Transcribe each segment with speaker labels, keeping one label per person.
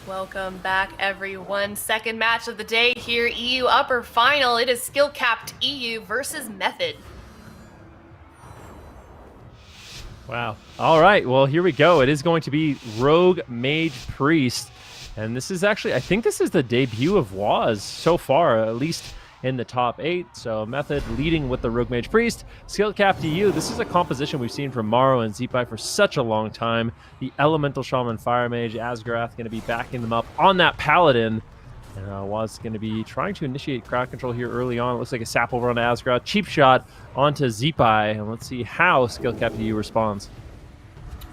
Speaker 1: Welcome back, everyone. Second match of the day here, EU Upper Final. It is skill capped EU versus Method.
Speaker 2: Wow. All right. Well, here we go. It is going to be Rogue Mage Priest. And this is actually, I think this is the debut of Waz so far, at least in the top 8. So Method leading with the Rogue Mage Priest. Skill cap to you. This is a composition we've seen from Maro and Zeepai for such a long time. The Elemental Shaman Fire Mage, Asgarath going to be backing them up on that Paladin. And Waz going to be trying to initiate crowd control here early on. It looks like a sap over on Asgarath. Cheap shot onto Zeepai. And let's see how Skill cap to you responds.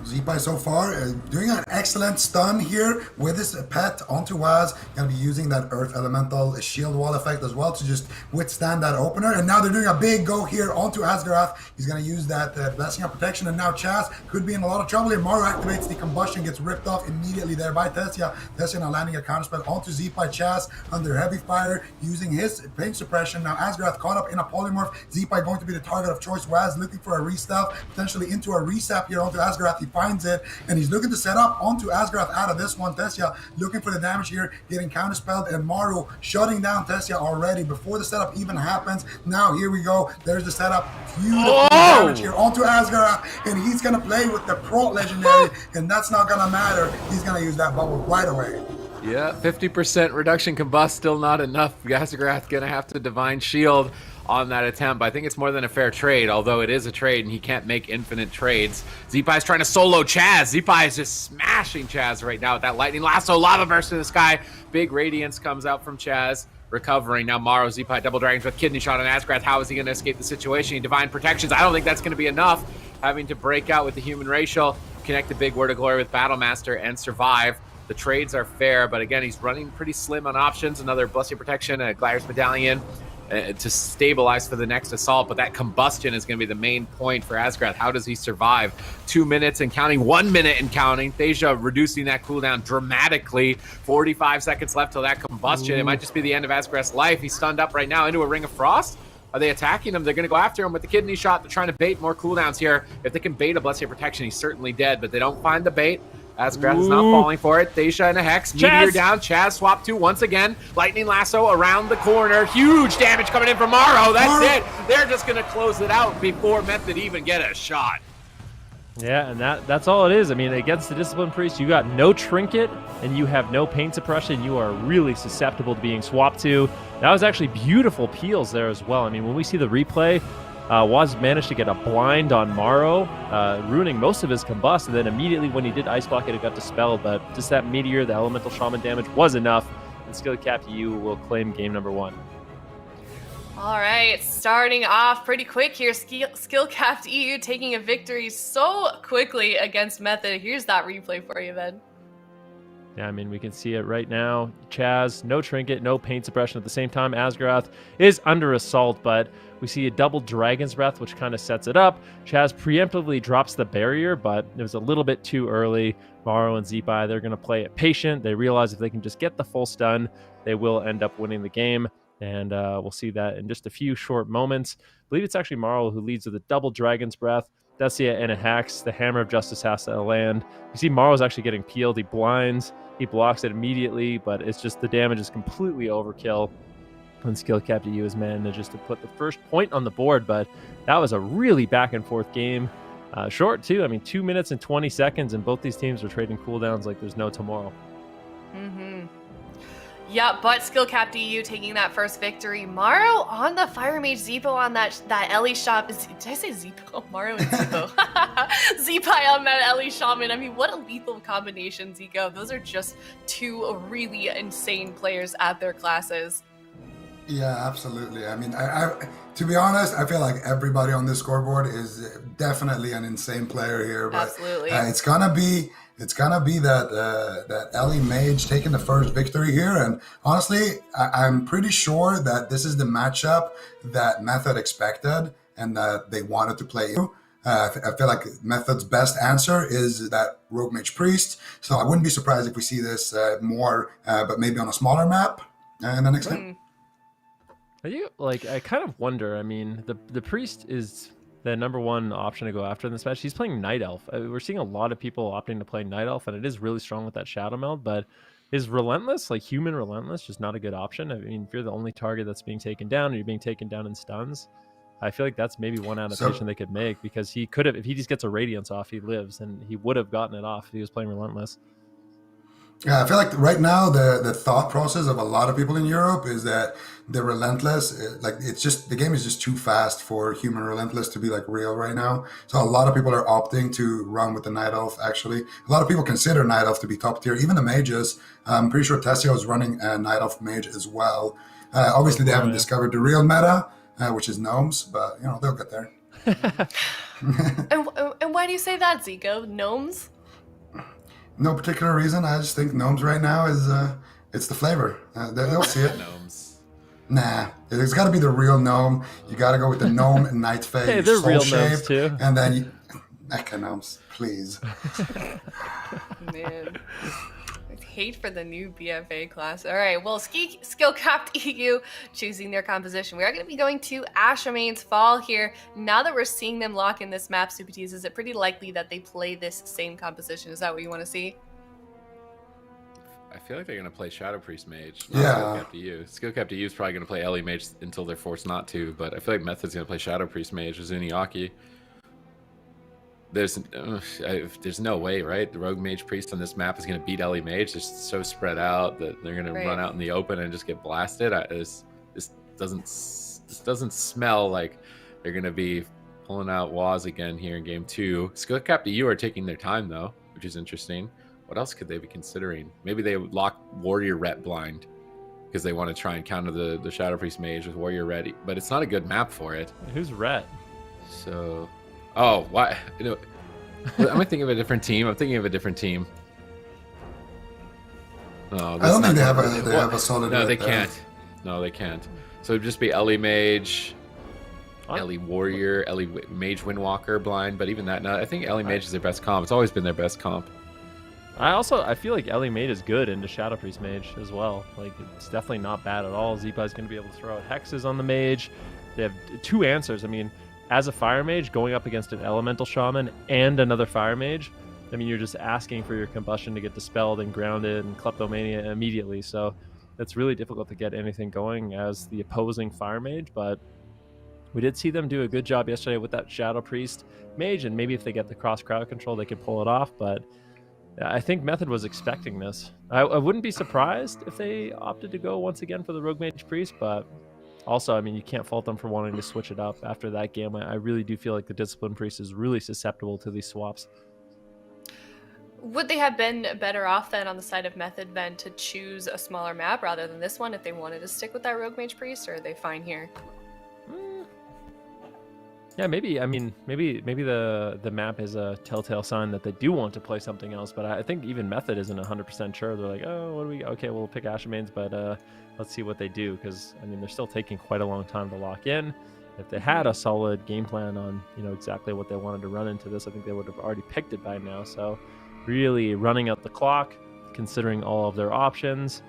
Speaker 3: Zeepai so far doing an excellent stun here with his pet onto Waz. Gonna be using that Earth Elemental shield wall effect as well to just withstand that opener. And now they're doing a big go here onto Asgarath. He's gonna use that Blessing of Protection, and now Chaz could be in a lot of trouble here. Maro activates the combustion, gets ripped off immediately there by Tessia. Tessia now landing a counterspell onto Zeepai. Chaz under heavy fire using his pain suppression. Now Asgarath caught up in a polymorph. Zeepai going to be the target of choice. Waz looking for a restuff, potentially into a resap here onto Asgarath. He finds it, and he's looking to set up onto Asgarath out of this one. Tessia looking for the damage here, getting counterspelled, and Maro shutting down Tessia already before the setup even happens. Now here we go. There's the setup. Beautiful damage here onto Asgarath, and he's gonna play with the Pro Legendary, and that's not gonna matter. He's gonna use that bubble right away.
Speaker 4: Yeah, 50% reduction combust, still not enough. Asgarath gonna have to Divine Shield on that attempt. I think it's more than a fair trade, although it is a trade and he can't make infinite trades. Zeepai's trying to solo Chaz. Zeepai is just smashing Chaz right now with that Lightning Lasso. Lava Burst in the sky. Big Radiance comes out from Chaz. Recovering. Now Maro, Zeepai, Double Dragons with Kidney Shot on Asgarath. How is he going to escape the situation? Divine Protections. I don't think that's going to be enough. Having to break out with the Human Racial, connect the big Word of Glory with Battlemaster, and survive. The trades are fair, but again, he's running pretty slim on options. Another Blessing Protection, a Gliders Medallion to stabilize for the next assault, but that combustion is going to be the main point for Asgarath. How does he survive? 2 minutes and counting, 1 minute and counting. Theja reducing that cooldown dramatically. 45 seconds left till that combustion. It might just be the end of Asgarath's life. He's stunned up right now into a Ring of Frost. Are they attacking him? They're going to go after him with the Kidney Shot. They're trying to bait more cooldowns here. If they can bait a Blessing of Protection, he's certainly dead, but they don't find the bait. Asgarath is not falling for it. Theja and a Hex. Meteor down. Chaz swap to once again. Lightning Lasso around the corner. Huge damage coming in from Maro. That's it. They're just going to close it out before Method even get a shot.
Speaker 2: Yeah, and that's all it is. I mean, against the Discipline Priest, you got no Trinket, and you have no Pain Suppression. You are really susceptible to being swapped to. That was actually beautiful peels there as well. I mean, when we see the replay, Waz managed to get a blind on Maro, ruining most of his combust, and then immediately when he did Ice Block it got dispelled, but just that Meteor, the Elemental Shaman damage was enough, and Skill Cap EU will claim game number 1.
Speaker 1: All right, starting off pretty quick here. Skill capped EU taking a victory so quickly against Method. Here's that replay for you, Ben.
Speaker 2: Yeah, I mean, we can see it right now. Chaz, no Trinket, no Pain Suppression. At the same time, Asgarath is under assault, but we see a double Dragon's Breath, which kind of sets it up. Chaz preemptively drops the barrier, but it was a little bit too early. Maro and Zeepai, they're going to play it patient. They realize if they can just get the full stun, they will end up winning the game. And we'll see that in just a few short moments. I believe it's actually Maro who leads with a double Dragon's Breath. Tessia and a Hex. The Hammer of Justice has to land. You see Maro's actually getting peeled. He blinds. He blocks it immediately, but it's just the damage is completely overkill. And Skill Cap to you is managed just to put the first point on the board, but that was a really back and forth game. Short too. I mean, 2 minutes and 20 seconds, and both these teams are trading cooldowns like there's no tomorrow.
Speaker 1: Yeah, but Skill capped EU taking that first victory. Maro on the Fire Mage, Zeepo on that Ellie Shaman. Did I say Zeepo? Maro and Zeepo. Zeepai on that Ellie Shaman. I mean, what a lethal combination, Zico. Those are just two really insane players at their classes.
Speaker 3: Yeah, absolutely. I mean, I to be honest, I feel like everybody on this scoreboard is definitely an insane player here. But
Speaker 1: absolutely.
Speaker 3: It's gonna be that Ellie Mage taking the first victory here, and honestly, I'm pretty sure that this is the matchup that Method expected and that they wanted to play. I feel like Method's best answer is that Rogue Mage Priest, so I wouldn't be surprised if we see this more, but maybe on a smaller map in the next game.
Speaker 2: I kind of wonder. I mean, the Priest is the number one option to go after in this match. He's playing Night Elf. We're seeing a lot of people opting to play Night Elf, and it is really strong with that Shadow meld, but Is Relentless, like human Relentless, just not a good option? I mean, if you're the only target that's being taken down and you're being taken down in stuns, I feel like that's maybe one adaptation they could make, because he could have, if he just gets a Radiance off, he lives, and he would have gotten it off if he was playing Relentless.
Speaker 3: Yeah, I feel like right now the thought process of a lot of people in Europe is that the Relentless, like it's just the game is just too fast for human Relentless to be like real right now. So a lot of people are opting to run with the Night Elf. Actually, a lot of people consider Night Elf to be top tier. Even the mages. I'm pretty sure Tessio is running a Night Elf mage as well. Obviously, they haven't discovered the real meta, which is gnomes, but you know they'll get there.
Speaker 1: And why do you say that, Zico? Gnomes?
Speaker 3: No particular reason. I just think gnomes right now is it's the flavor. They'll see it.
Speaker 4: Gnomes.
Speaker 3: Nah, it's got to be the real gnome. You got to go with the gnome and night phase.
Speaker 2: Hey, they're
Speaker 3: soul
Speaker 2: real
Speaker 3: shape,
Speaker 2: gnomes too.
Speaker 3: And then you, Mecha gnomes, please.
Speaker 1: Man. I hate for the new BFA class. All right, well, skill capped EU choosing their composition. We are going to be going to Ashamane's Fall here. Now that we're seeing them lock in this map, Super Tees, is it pretty likely that they play this same composition? Is that what you want to see?
Speaker 4: I feel like they're going to play Shadow Priest Mage.
Speaker 3: Yeah.
Speaker 4: Skill Cap to U. Skill Cap to U is probably going to play Ellie Mage until they're forced not to, but I feel like Method's going to play Shadow Priest Mage or Zuniaki. There's no way, right? The Rogue Mage Priest on this map is going to beat Ellie Mage. They're so spread out that they're going to run out in the open and just get blasted. This doesn't smell like they're going to be pulling out Waz again here in game 2. Skill Cap to U are taking their time though, which is interesting. What else could they be considering? Maybe they would lock Warrior Ret blind because they want to try and counter the Shadow Priest Mage with Warrior Ret, but it's not a good map for it.
Speaker 2: Who's Ret?
Speaker 4: So, oh, why? You know, I'm thinking of a different team. I'm thinking of a different team. No,
Speaker 3: I don't think they have a solid.
Speaker 4: No, they can't. No, they can't. So it'd just be Ellie Mage,
Speaker 2: What?
Speaker 4: Ellie Warrior, Ellie Mage Windwalker blind. But even that, no, I think Ellie Mage is their best comp. It's always been their best comp.
Speaker 2: I feel like Ellie Mage is good into Shadow Priest Mage as well. Like, it's definitely not bad at all. Zipa is going to be able to throw out hexes on the mage. They have 2 answers. I mean, as a fire mage going up against an elemental shaman and another fire mage, I mean, you're just asking for your combustion to get dispelled and grounded and kleptomania immediately. So it's really difficult to get anything going as the opposing fire mage. But we did see them do a good job yesterday with that Shadow Priest Mage, and maybe if they get the cross crowd control, they can pull it off. But I think Method was expecting this. I wouldn't be surprised if they opted to go once again for the Rogue Mage Priest, but also, I mean, you can't fault them for wanting to switch it up after that game. I really do feel like the Discipline Priest is really susceptible to these swaps.
Speaker 1: Would they have been better off then on the side of Method then to choose a smaller map rather than this one if they wanted to stick with that Rogue Mage Priest, or are they fine here?
Speaker 2: Yeah, maybe. I mean, maybe the map is a telltale sign that they do want to play something else. But I think even Method isn't 100% sure. They're like, oh, what do we? Okay, we'll pick Ashamane's, but let's see what they do, because I mean, they're still taking quite a long time to lock in. If they had a solid game plan on exactly what they wanted to run into this, I think they would have already picked it by now. So really running out the clock, considering all of their options.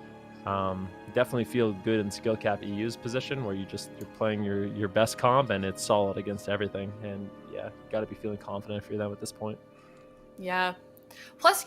Speaker 2: Definitely feel good in skill cap EU's position, where you're playing your best comp and it's solid against everything. And yeah, got to be feeling confident if you're them at this point.
Speaker 1: Yeah. Plus,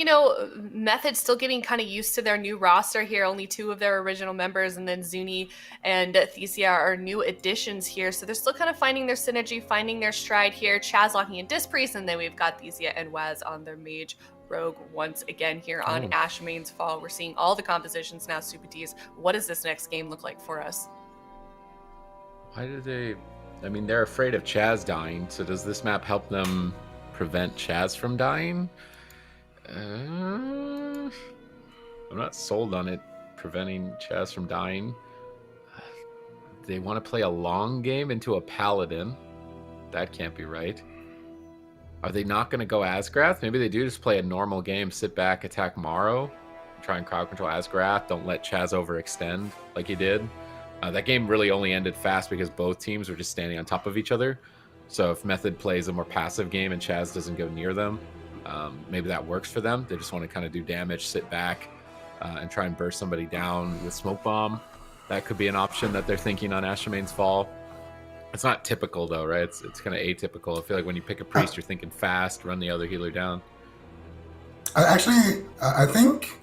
Speaker 1: Method's still getting kind of used to their new roster here. Only 2 of their original members, and then Zuni and Thesia are new additions here. So they're still kind of finding their synergy, finding their stride here. Chaz locking in Disc Priest, and then we've got Thesia and Waz on their Mage Rogue once again here on Ashamane's Fall. We're seeing all the compositions now, Super Tees. What does this next game look like for us?
Speaker 4: Why did they... I mean, they're afraid of Chaz dying, so does this map help them prevent Chaz from dying? I'm not sold on it preventing Chaz from dying. They want to play a long game into a Paladin. That can't be right. Are they not going to go Asgrath? Maybe they do just play a normal game, sit back, attack Morrow, try and crowd control Asgrath, don't let Chaz overextend like he did. That game really only ended fast because both teams were just standing on top of each other. So if Method plays a more passive game and Chaz doesn't go near them, maybe that works for them. They just want to kind of do damage, sit back, and try and burst somebody down with Smoke Bomb. That could be an option that they're thinking on Ashamane's Fall. It's not typical though, right? It's kind of atypical. I feel like when you pick a priest, you're thinking fast, run the other healer down.
Speaker 3: I think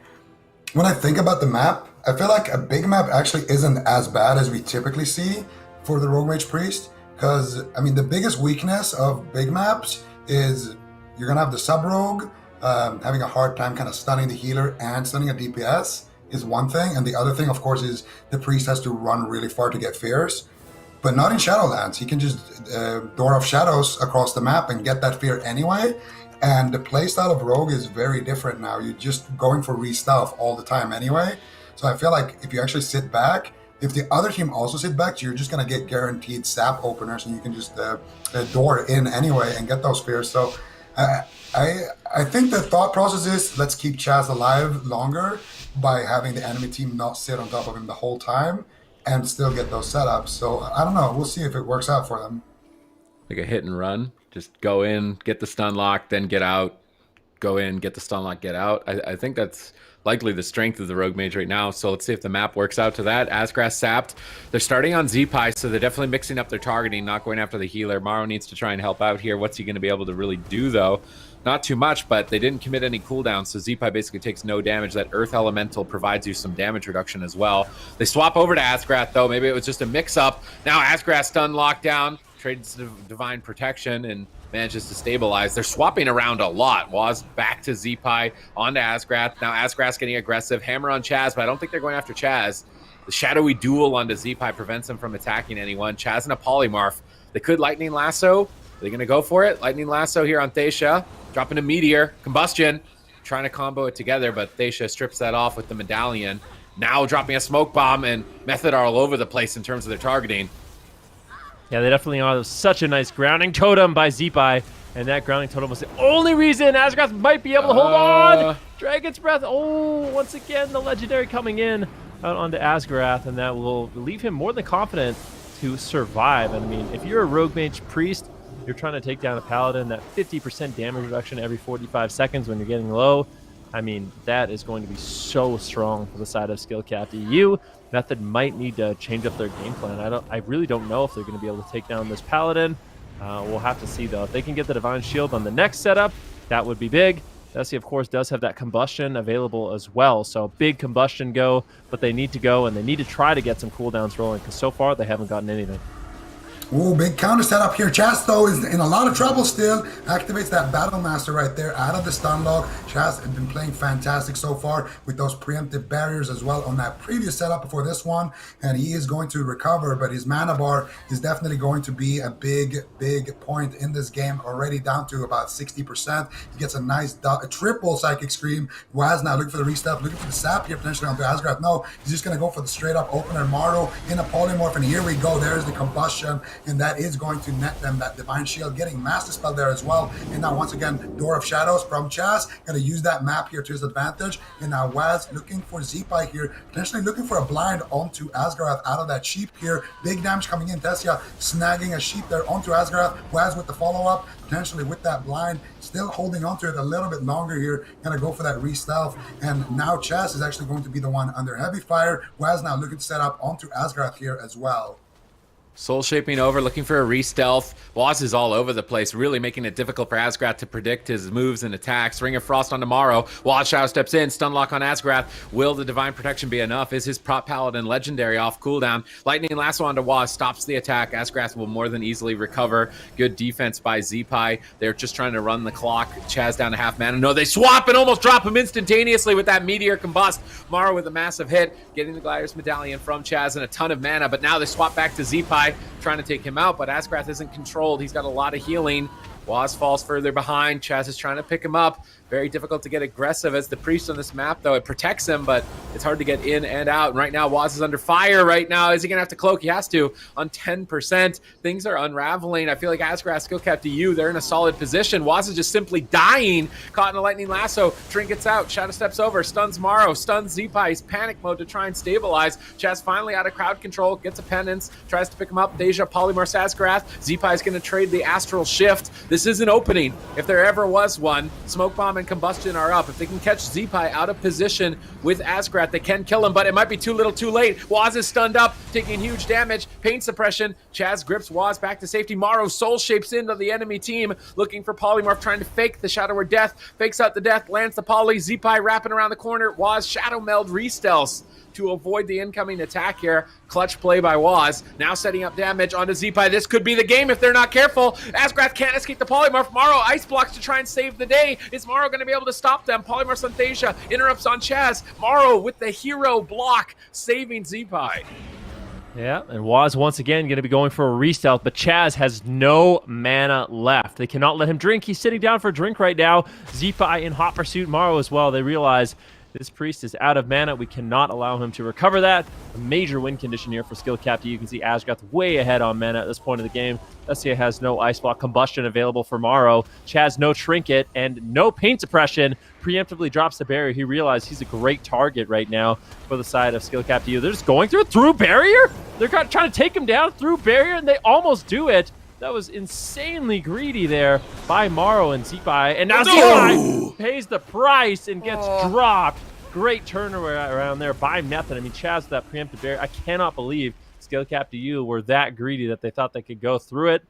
Speaker 3: When I think about the map, I feel like a big map actually isn't as bad as we typically see for the Rogue Mage Priest. Because, I mean, the biggest weakness of big maps is you're going to have the sub-rogue having a hard time kind of stunning the healer and stunning a DPS is one thing. And the other thing, of course, is the priest has to run really far to get fears. But not in Shadowlands. He can just door off shadows across the map and get that fear anyway. And the playstyle of Rogue is very different now. You're just going for re-stealth all the time anyway. So I feel like if you actually sit back, if the other team also sit back, you're just going to get guaranteed sap openers and you can just door in anyway and get those fears. So I think the thought process is let's keep Chaz alive longer by having the enemy team not sit on top of him the whole time and still get those setups. So I don't know. We'll see if it works out for them.
Speaker 4: Like a hit and run. Just go in, get the stun lock, then get out. Go in, get the stun lock, get out. I think that's likely the strength of the Rogue Mage right now. So let's see if the map works out to that. Asgrass sapped. They're starting on Zeepai, so they're definitely mixing up their targeting, not going after the healer. Morrow needs to try and help out here. What's he going to be able to really do, though? Not too much, but they didn't commit any cooldowns, so Zeepai basically takes no damage. That Earth Elemental provides you some damage reduction as well. They swap over to Asgrath, though. Maybe it was just a mix-up. Now Asgrath stun lockdown, trades Divine Protection, and manages to stabilize. They're swapping around a lot. Waz back to Zeepai, onto Asgrath. Now Asgrath's getting aggressive. Hammer on Chaz, but I don't think they're going after Chaz. The shadowy duel onto Zeepai prevents him from attacking anyone. Chaz and a polymorph. They could Lightning Lasso. Are they going to go for it? Lightning Lasso here on Thesha. Dropping a Meteor. Combustion. Trying to combo it together, but Thesha strips that off with the Medallion. Now dropping a Smoke Bomb, and Method are all over the place in terms of their targeting.
Speaker 2: Yeah, they definitely are. Such a nice grounding totem by Zeepai. And that grounding totem was the only reason Asgrath might be able to hold on. Dragon's Breath. Oh, once again, the legendary coming in out onto Asgrath. And that will leave him more than confident to survive. And I mean, if you're a Rogue Mage Priest, you're trying to take down a Paladin, that 50% damage reduction every 45 seconds when you're getting low. I mean, that is going to be so strong for the side of Skill Capped EU. Method might need to change up their game plan. I really don't know if they're going to be able to take down this Paladin. We'll have to see, though. If they can get the Divine Shield on the next setup, that would be big. Dusty, of course, does have that Combustion available as well. So big Combustion go, but they need to go, and they need to try to get some cooldowns rolling, because so far they haven't gotten anything.
Speaker 3: Ooh, big counter setup here. Chaz, though, is in a lot of trouble still. Activates that Battle Master right there out of the stun lock. Chaz has been playing fantastic so far with those preemptive barriers as well on that previous setup before this one. And he is going to recover, but his mana bar is definitely going to be a big point in this game, already down to about 60%. He gets a nice triple Psychic Scream. Waz now looking for the restep, looking for the sap here potentially onto Asgrath. No, he's just going to go for the straight up opener. Morrow in a polymorph, and here we go. There's the Combustion. And that is going to net them that Divine Shield, getting Master Spell there as well. And now once again, Door of Shadows from Chaz, going to use that map here to his advantage. And now Waz looking for Zeepai here, potentially looking for a blind onto Asgrath out of that sheep here. Big damage coming in. Tessia snagging a sheep there onto Asgrath. Waz with the follow-up, potentially with that blind, still holding onto it a little bit longer here. Going to go for that re-stealth. And now Chaz is actually going to be the one under heavy fire. Waz now looking to set up onto Asgrath here as well.
Speaker 4: Soul shaping over, looking for a re-stealth. Waz is all over the place, really making it difficult for Asgrath to predict his moves and attacks. Ring of Frost on tomorrow. Waz Shadow steps in, stun lock on Asgrath. Will the Divine Protection be enough? Is his Prop Paladin legendary off cooldown? Lightning Lasso onto Waz, stops the attack. Asgrath will more than easily recover. Good defense by Zeepai. They're just trying to run the clock. Chaz down to half mana. No, they swap and almost drop him instantaneously with that Meteor Combust. Morrow with a massive hit, getting the Gladiator's Medallion from Chaz and a ton of mana, but now they swap back to Zeepai, trying to take him out, but Asgrath isn't controlled. He's got a lot of healing. Waz falls further behind. Chaz is trying to pick him up. Very difficult to get aggressive as the priest on this map, though. It protects him, but it's hard to get in and out. And right now, Waz is under fire right now. Is he going to have to cloak? He has to on 10%. Things are unraveling. I feel like Asgrath, Skill Capped EU, they're in a solid position. Waz is just simply dying. Caught in a Lightning Lasso. Trinkets out. Shadow steps over. Stuns Morrow. Stuns Zeepai. He's panic mode to try and stabilize. Chaz finally out of crowd control. Gets a penance. Tries to pick him up. Deja polymorphs Asgrath. Zeepai is going to trade the Astral Shift. This is an opening, if there ever was one. Smoke Bomb and Combustion are up. If they can catch Zeepai out of position with Asgrath, Asgrath. They can kill him, but it might be too little too late. Waz is stunned up, taking huge damage. Pain suppression. Chaz grips Waz back to safety. Morrow soul shapes into the enemy team, looking for Polymorph, trying to fake the Shadow Word Death. Fakes out the death, lands the Poly. Zeepai wrapping around the corner. Waz Shadow Meld re-stealths to avoid the incoming attack here. Clutch play by Waz. Now setting up damage onto Zeepai. This could be the game if they're not careful. Asgrath can't escape the Polymorph. Morrow ice blocks to try and save the day. Is Morrow going to be able to stop them? Polymorph Synthesia interrupts on Chaz. Morrow with the hero block, saving Zeepai.
Speaker 2: Yeah, and Waz once again going to be going for a re-stealth, but Chaz has no mana left. They cannot let him drink. He's sitting down for a drink right now. Zeepai in hot pursuit. Morrow as well. They realize this priest is out of mana. We cannot allow him to recover that. A major win condition here for skill cap. You can see Asgrath way ahead on mana at this point of the game. Essia has no Ice Block Combustion available for Morrow. Chaz no Trinket and no Pain Suppression. Preemptively drops the barrier. He realized he's a great target right now for the side of skill cap. They're just going through barrier. They're trying to take him down through barrier, and they almost do it. That was insanely greedy there by Morrow and Zeepai. And now Zeepai pays the price and gets dropped. Great turnaround there by Method. I mean, Chaz with that preemptive barrier. I cannot believe Skill Cap to you were that greedy that they thought they could go through it.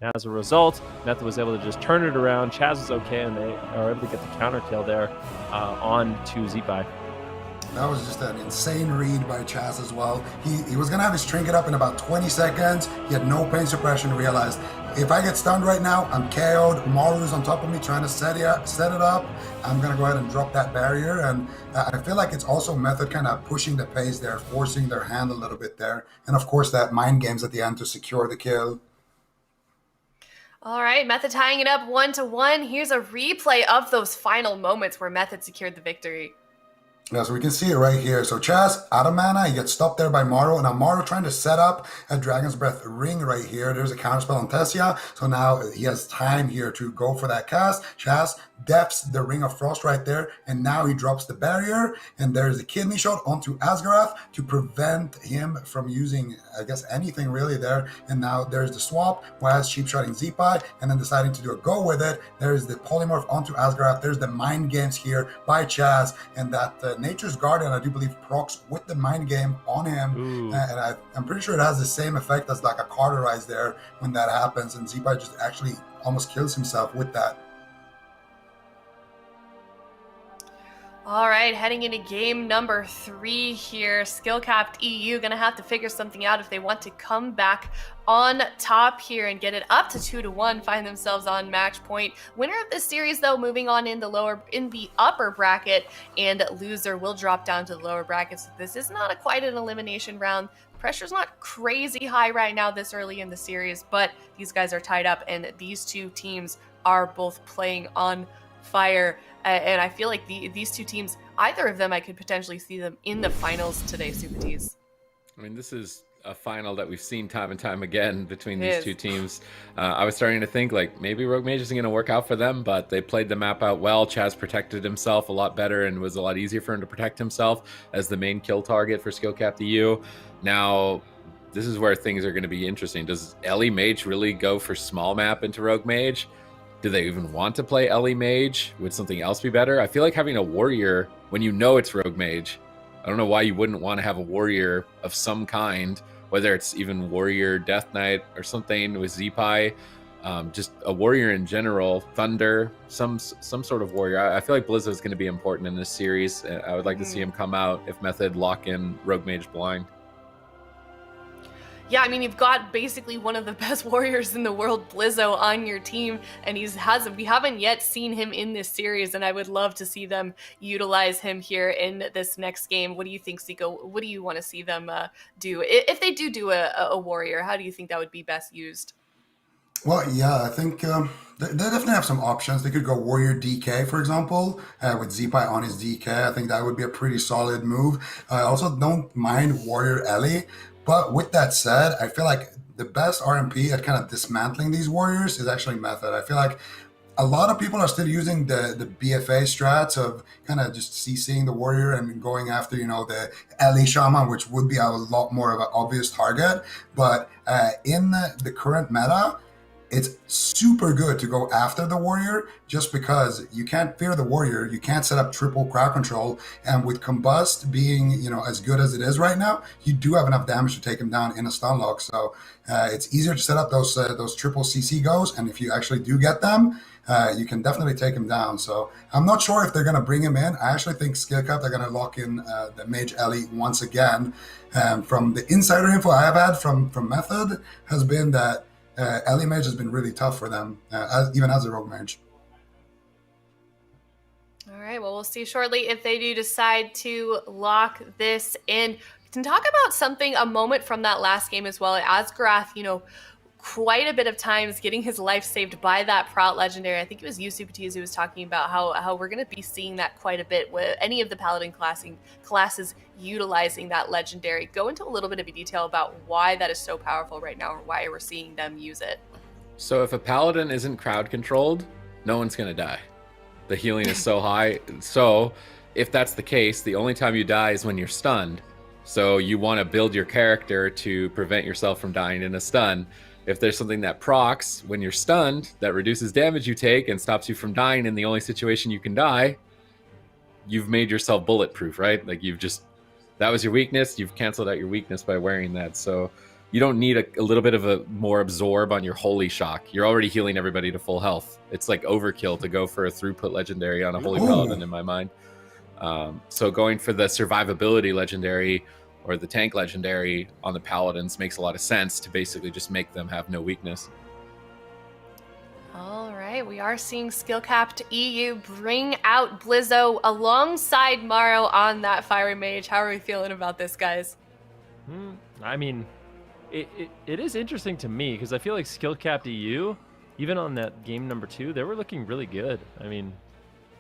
Speaker 2: And as a result, Method was able to just turn it around. Chaz was okay, and they are able to get the counter kill there on to Zeepai.
Speaker 3: That was just an insane read by Chaz as well. He was going to have his trinket up in about 20 seconds. He had no pain suppression. Realized, if I get stunned right now, I'm KO'd. Maru's on top of me trying to set it up. I'm going to go ahead and drop that barrier. And I feel like it's also Method kind of pushing the pace there, forcing their hand a little bit there. And of course, that mind games at the end to secure the kill.
Speaker 1: All right, Method tying it up 1-1. Here's a replay of those final moments where Method secured the victory.
Speaker 3: Yeah, so we can see it right here. So Chaz out of mana, he gets stopped there by Morrow, and now Morrow trying to set up a Dragon's Breath ring right here. There's a counterspell on Tessia, so now he has time here to go for that cast. Chaz depths the Ring of Frost right there, and now he drops the barrier, and there's a kidney shot onto Asgrath to prevent him from using, I guess, anything really there. And now there's the swap, Waz cheap shotting Zeepai, and then deciding to do a go with it. There's the polymorph onto Asgrath. There's the mind games here by Chaz, and that Nature's Guardian, I do believe, procs with the mind game on him. And I'm pretty sure it has the same effect as like a Cauterize there when that happens, and Zeepai just actually almost kills himself with that.
Speaker 1: All right, heading into game number 3 here. Skill-capped EU going to have to figure something out if they want to come back on top here and get it up to 2-1, find themselves on match point. Winner of this series, though, moving on in the upper bracket, and loser will drop down to the lower bracket. So this is not quite an elimination round. Pressure's not crazy high right now this early in the series, but these guys are tied up, and these two teams are both playing on fire. And I feel like these two teams, either of them, I could potentially see them in the finals today, Super Tees.
Speaker 4: I mean, this is a final that we've seen time and time again between these two teams. I was starting to think, like, maybe Rogue Mage isn't going to work out for them, but they played the map out well. Chaz protected himself a lot better, and it was a lot easier for him to protect himself as the main kill target for Skill Cap EU. Now, this is where things are going to be interesting. Does Ellie Mage really go for small map into Rogue Mage? Do they even want to play Ellie Mage? Would something else be better? I feel like having a warrior when you know it's Rogue Mage. I don't know why you wouldn't want to have a warrior of some kind, whether it's even warrior Death Knight or something with Zeepai. Just a warrior in general, Thunder, some sort of warrior. I feel like Blizz is going to be important in this series. I would like to see him come out if Method lock in Rogue Mage blind.
Speaker 1: Yeah, I mean, you've got basically one of the best warriors in the world, Blizzo, on your team, and we haven't yet seen him in this series, and I would love to see them utilize him here in this next game. What do you think, Zico? What do you want to see them do? If they do a warrior, how do you think that would be best used?
Speaker 3: Well, yeah, I think they definitely have some options. They could go Warrior DK, for example, with Zeepai on his DK. I think that would be a pretty solid move. I also don't mind Warrior Ellie. But with that said, I feel like the best RMP at kind of dismantling these warriors is actually Method. I feel like a lot of people are still using the BFA strats of kind of just CCing the warrior and going after, the Ellie Shaman, which would be a lot more of an obvious target. But in the current meta, it's super good to go after the warrior just because you can't fear the warrior. You can't set up triple crowd control. And with Combust being, as good as it is right now, you do have enough damage to take him down in a stun lock. So it's easier to set up those triple CC goes. And if you actually do get them, you can definitely take him down. So I'm not sure if they're going to bring him in. I actually think Skill Cap, they're going to lock in the Mage Ellie once again. From the insider info I have had from Method has been that Ellie Mage has been really tough for them, even as a Rogue Mage.
Speaker 1: All right, well, we'll see shortly if they do decide to lock this in. We can talk about a moment from that last game as well. Asgarath, quite a bit of times getting his life saved by that Prout Legendary. I think it was you, Supatiz, who was talking about how we're going to be seeing that quite a bit with any of the Paladin classes utilizing that Legendary. Go into a little bit of detail about why that is so powerful right now, or why we're seeing them use it.
Speaker 4: So if a Paladin isn't crowd controlled, no one's going to die. The healing is so high. So if that's the case, the only time you die is when you're stunned. So you want to build your character to prevent yourself from dying in a stun. If there's something that procs when you're stunned, that reduces damage you take and stops you from dying in the only situation you can die, you've made yourself bulletproof, right? Like that was your weakness. You've canceled out your weakness by wearing that. So you don't need a little bit of a more absorb on your Holy Shock. You're already healing everybody to full health. It's like overkill to go for a throughput legendary on a Holy Paladin in my mind. So going for the survivability legendary or the tank legendary on the Paladins makes a lot of sense to basically just make them have no weakness.
Speaker 1: All right, we are seeing skill-capped EU bring out Blizzo alongside Maro on that Fire Mage. How are we feeling about this, guys?
Speaker 2: I mean, it is interesting to me because I feel like skill-capped EU, even on that game number 2, they were looking really good. I mean,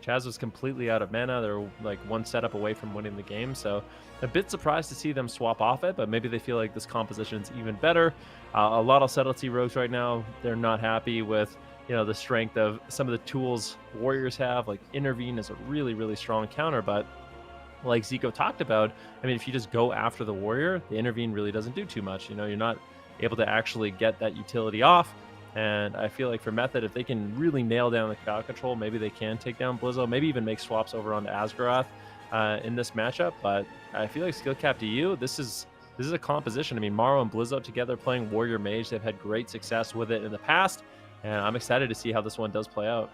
Speaker 2: Chaz was completely out of mana. They're like one setup away from winning the game, so a bit surprised to see them swap off it, but maybe they feel like this composition is even better. A lot of subtlety rogues right now, they're not happy with the strength of some of the tools warriors have. Like Intervene is a really, really strong counter, but like Zico talked about, I mean, if you just go after the warrior, the Intervene really doesn't do too much. You're not able to actually get that utility off. And I feel like for Method, if they can really nail down the crowd control, maybe they can take down Blizzo, maybe even make swaps over onto Asgarath in this matchup. But I feel like skill cap to you, this is a composition. I mean, Maro and Blizzo together playing Warrior Mage, they've had great success with it in the past, and I'm excited to see how this one does play out.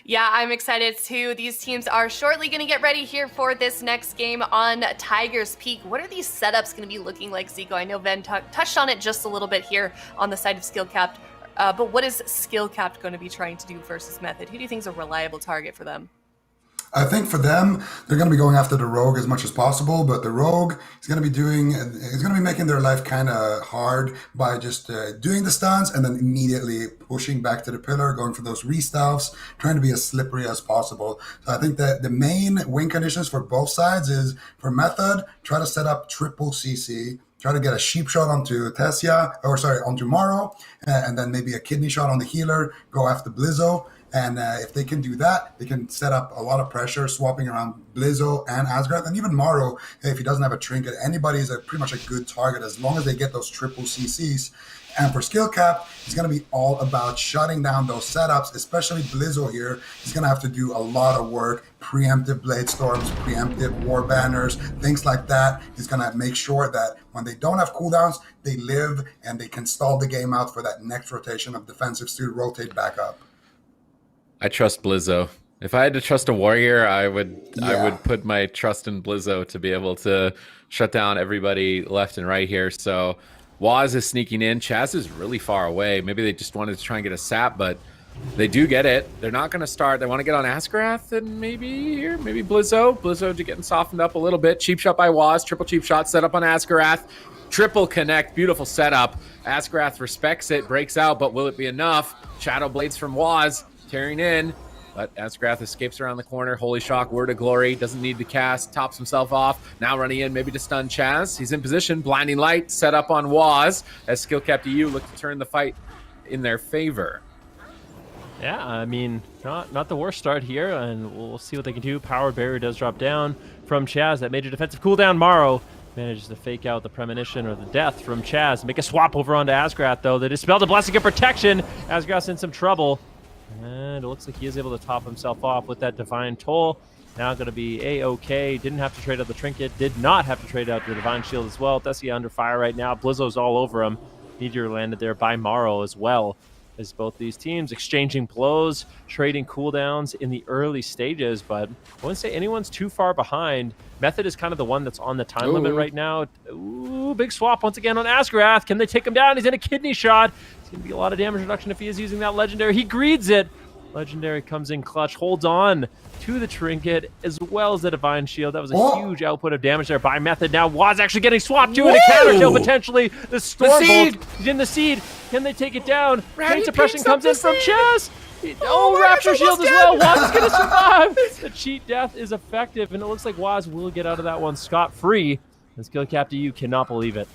Speaker 1: Yeah, I'm excited too. These teams are shortly going to get ready here for this next game on Tiger's Peak. What are these setups going to be looking like, Zico? I know Ben touched on it just a little bit here on the side of Skill Capped, but what is Skill Capped going to be trying to do versus Method? Who do you think is a reliable target for them?
Speaker 3: I think for them, they're going to be going after the rogue as much as possible, but the rogue is going to be making their life kind of hard by just doing the stuns and then immediately pushing back to the pillar, going for those restuffs, trying to be as slippery as possible. So I think that the main win conditions for both sides is for Method, try to set up triple CC, try to get a sheep shot onto onto Maro, and then maybe a kidney shot on the healer, go after Blizzo. And if they can do that, they can set up a lot of pressure, swapping around Blizzo and Asgarath, and even Maro, if he doesn't have a trinket. Anybody is pretty much a good target as long as they get those triple CCs. And for skill cap, it's going to be all about shutting down those setups, especially Blizzo here. He's going to have to do a lot of work, preemptive blade storms, preemptive war banners, things like that. He's going to make sure that when they don't have cooldowns, they live and they can stall the game out for that next rotation of defensives to rotate back up.
Speaker 4: I trust Blizzo. If I had to trust a warrior, I would put my trust in Blizzo to be able to shut down everybody left and right here. So Waz is sneaking in. Chaz is really far away. Maybe they just wanted to try and get a sap, but they do get it. They're not going to start. They want to get on Asgarath and maybe Blizzo. Blizzo to getting softened up a little bit. Cheap shot by Waz. Triple cheap shot set up on Asgarath. Triple connect. Beautiful setup. Asgarath respects it. Breaks out, but will it be enough? Shadow Blades from Waz. Tearing in, but Asgarath escapes around the corner. Holy Shock, Word of Glory, doesn't need to cast, tops himself off. Now running in, maybe to stun Chaz. He's in position, Blinding Light set up on Waz as Skill Cap EU look to turn the fight in their favor.
Speaker 2: Yeah, I mean, not the worst start here, and we'll see what they can do. Power Barrier does drop down from Chaz. That major defensive cooldown. Maro Manages to fake out the premonition or the death from Chaz. Make a swap over onto Asgrath, though. They dispel the Blessing of Protection. Asgrath's in some trouble. And it looks like he is able to top himself off with that Divine Toll. Now going to be A-OK. Didn't have to trade out the Trinket. Did not have to trade out the Divine Shield as well. Thessia under fire right now. Blizzo's all over him. Meteor landed there by Morrow as well. As both these teams exchanging blows, trading cooldowns in the early stages, but I wouldn't say anyone's too far behind. Method is kind of the one that's on the time limit right now. Ooh, big swap once again on Asgrath. Can they take him down? He's in a kidney shot. It's going to be a lot of damage reduction if he is using that Legendary. He greeds it. Legendary comes in clutch, holds on to the Trinket as well as the Divine Shield. That was a huge output of damage there by Method. Now Waz actually getting swapped to in a counter kill potentially. The Stormbolt, he's in the seed. Can they take it down? Pain Suppression comes in from Chaz. Oh, Rapture Shield as well. Waz is going to survive. The cheat death is effective, and it looks like Waz will get out of that one scot-free. And Skill Cap to you cannot believe it.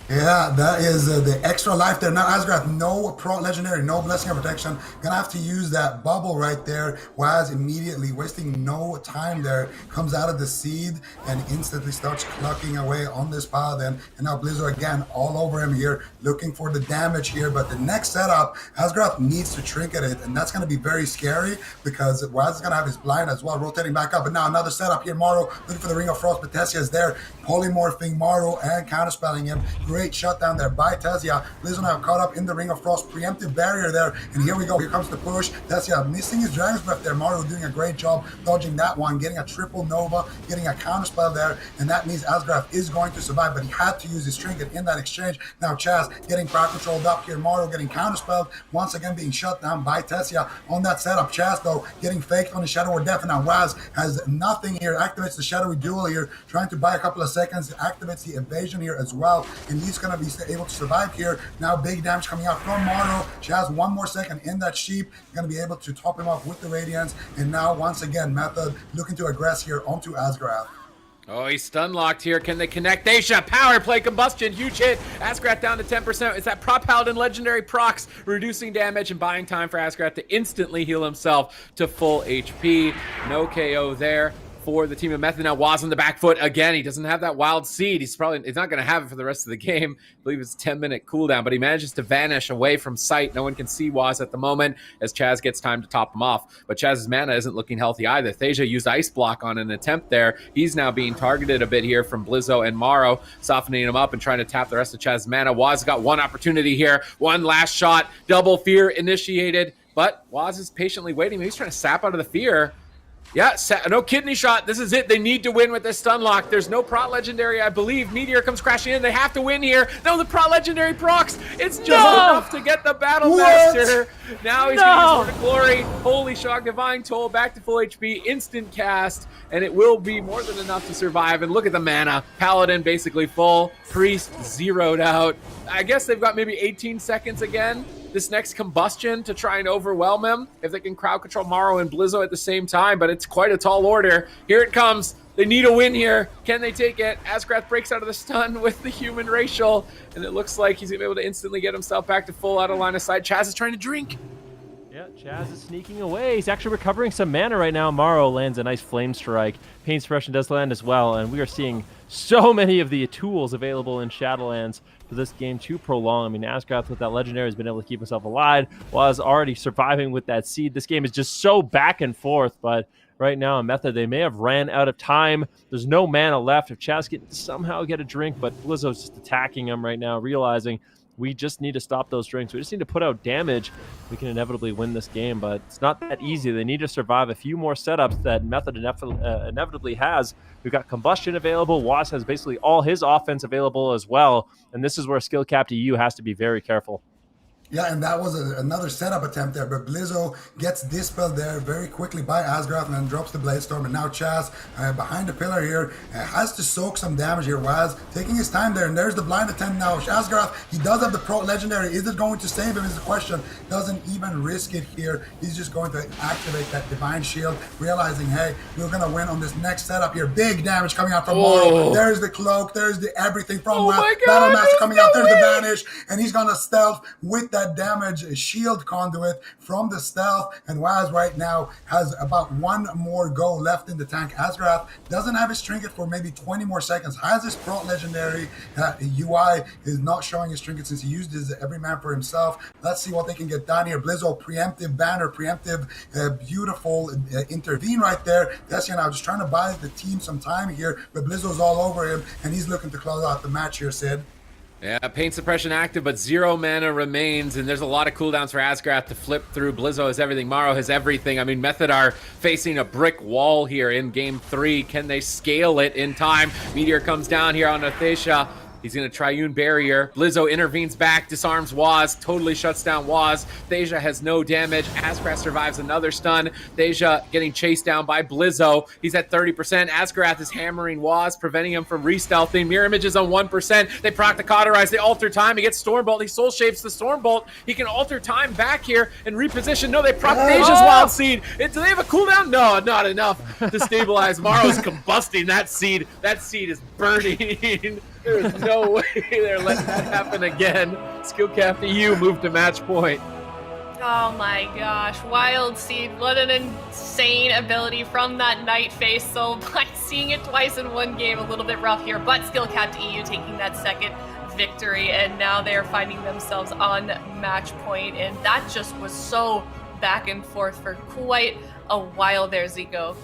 Speaker 3: Yeah, that is the extra life there. Now Asgrath, no Pro Legendary, no Blessing of Protection. Gonna have to use that bubble right there. Waz immediately, wasting no time there, comes out of the seed and instantly starts clucking away on this paladin. And now Blizzo again all over him here, looking for the damage here. But the next setup, Asgrath needs to Trinket it, and that's gonna be very scary because Waz is gonna have his blind as well, rotating back up. But now another setup here, Morrow looking for the Ring of Frost, but Tessia is there, polymorphing Morrow and counterspelling him. Great shutdown there by Tessia. Blizzo now caught up in the Ring of Frost, preemptive barrier there, and here we go. Here comes the push. Tessia missing his Dragon's Breath there. Mario doing a great job dodging that one, getting a triple Nova, getting a counterspell there, and that means Asgrath is going to survive, but he had to use his Trinket in that exchange. Now Chaz getting crowd controlled up here. Mario getting counterspelled, once again being shut down by Tessia on that setup. Chaz though getting faked on the Shadow or Death, and now Waz has nothing here. Activates the Shadowy Duel here, trying to buy a couple of seconds. Activates the evasion here as well, and he's going to be able to survive here. Now big damage coming out from Mario. Chaz one more second in that sheep, going to be able to top him off with the Radiance, and now once again Method looking to aggress here onto Asgrath.
Speaker 4: Oh, he's stun locked here. Can they connect? They shot. Power play combustion. Huge hit. Asgrath down to 10%. It's that Prop Paladin legendary procs, reducing damage and buying time for Asgrath to instantly heal himself to full HP. No KO there for the team of Method. Now Waz on the back foot again. He doesn't have that wild seed. He's not going to have it for the rest of the game. I believe it's a 10-minute cooldown, but he manages to vanish away from sight. No one can see Waz at the moment as Chaz gets time to top him off. But Chaz's mana isn't looking healthy either. Thasia used Ice Block on an attempt there. He's now being targeted a bit here from Blizzo and Morrow, softening him up and trying to tap the rest of Chaz's mana. Waz got one opportunity here. One last shot. Double Fear initiated, but Waz is patiently waiting. He's trying to sap out of the fear. Yeah, no kidney shot. This is it. They need to win with this stun lock. There's no Prot Legendary, I believe. Meteor comes crashing in. They have to win here. No, the Prot Legendary procs. It's just enough to get the Battle Master. Now he's going to use Sword of Glory. Holy Shock, Divine Toll, back to full HP, instant cast, and it will be more than enough to survive. And look at the mana. Paladin basically full. Priest zeroed out. I guess they've got maybe 18 seconds again. This next combustion to try and overwhelm him if they can crowd control Morrow and Blizzo at the same time, but it's quite a tall order. Here it comes. They need a win here. Can they take it? Asgrath breaks out of the stun with the human racial, and it looks like he's gonna be able to instantly get himself back to full out of line of sight. Chaz is trying to drink.
Speaker 2: Yeah, Chaz is sneaking away. He's actually recovering some mana right now. Morrow lands a nice Flame Strike. Pain Suppression does land as well, and we are seeing so many of the tools available in Shadowlands for this game to prolong. I mean, Asgrath with that Legendary has been able to keep himself alive while is already surviving with that seed. This game is just so back and forth, but right now in Method, they may have ran out of time. There's no mana left. If Chaz can somehow get a drink, but Blizzo's just attacking him right now, realizing we just need to stop those drinks. We just need to put out damage. We can inevitably win this game, but it's not that easy. They need to survive a few more setups that Method inevitably has. We've got Combustion available. Waz has basically all his offense available as well, and this is where Skill Cap to you has to be very careful.
Speaker 3: Yeah, and that was another setup attempt there, but Blizzo gets dispelled there very quickly by Asgrath and then drops the Blade Storm, and now Chaz behind the pillar here has to soak some damage here. Waz taking his time there, and there's the blind attempt now. Asgrath, he does have the Pro Legendary. Is it going to save him is the question. Doesn't even risk it here. He's just going to activate that Divine Shield, realizing, hey, we're going to win on this next setup here. Big damage coming out from Morrow. There's the cloak, there's the everything from Waz. Battle Master coming out, there's the Vanish, and he's going to stealth with that that damage, a shield conduit from the stealth, and Waz right now has about one more go left in the tank. Asgrath doesn't have his trinket for maybe 20 more seconds, has his Pro Legendary. UI is not showing his trinket since he used his Everyman for himself. Let's see what they can get done here. Blizzo, preemptive banner, preemptive, beautiful intervene right there. That's now just trying to buy the team some time here, but Blizzo's all over him, and he's looking to close out the match here, Sid.
Speaker 4: Yeah, pain suppression active, but 0 mana remains, and there's a lot of cooldowns for Asgrath to flip through. Blizzo has everything, Maro has everything. I mean, Method are facing a brick wall here in Game 3. Can they scale it in time? Meteor comes down here on Athesha. He's going to Triune Barrier. Blizzo intervenes back, disarms Waz, totally shuts down Waz. Thasia has no damage. Asgrath survives another stun. Thasia getting chased down by Blizzo. He's at 30%. Asgrath is hammering Waz, preventing him from re-stealthing. Mirror Image is on 1%. They proc the Cauterize. They alter time. He gets Stormbolt. He soul shapes the Stormbolt. He can alter time back here and reposition. No, they proc Thasia's Wild Seed. Do they have a cooldown? No, not enough to stabilize. Maro's combusting that seed. That seed is burning. There is no way they're letting that happen again. Skillcap EU moved to match point.
Speaker 1: Oh my gosh, Wild Seed, what an insane ability from that Night Face Soul. By seeing it twice in one game, a little bit rough here, but Skillcap EU taking that second victory, and now they're finding themselves on match point, and that just was so back and forth for quite a while there, Zico.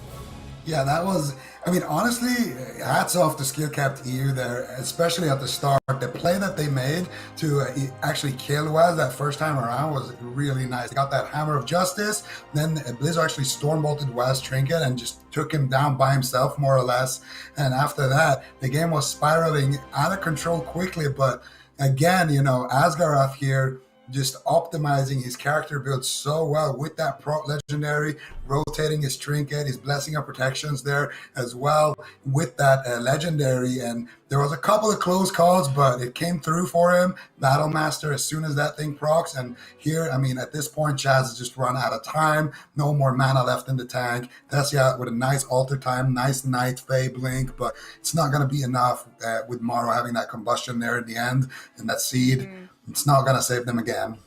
Speaker 3: Yeah, that was, I mean, honestly, hats off to Skillcapped EU there, especially at the start. The play that they made to actually kill Waz that first time around was really nice. They got that Hammer of Justice, then Blizzo actually Stormbolted Waz Trinket and just took him down by himself, more or less. And after that, the game was spiraling out of control quickly. But again, you know, Asgaroth here, just optimizing his character build so well with that Pro Legendary, rotating his trinket, his Blessing of Protections there as well with that Legendary. And there was a couple of close calls, but it came through for him. Battle Master as soon as that thing procs. And here, I mean, at this point, Chaz has just run out of time. No more mana left in the tank. That's with a nice alter time, nice Night Fae Blink, but it's not going to be enough with Maro having that combustion there at the end and that seed. It's not going to save them again.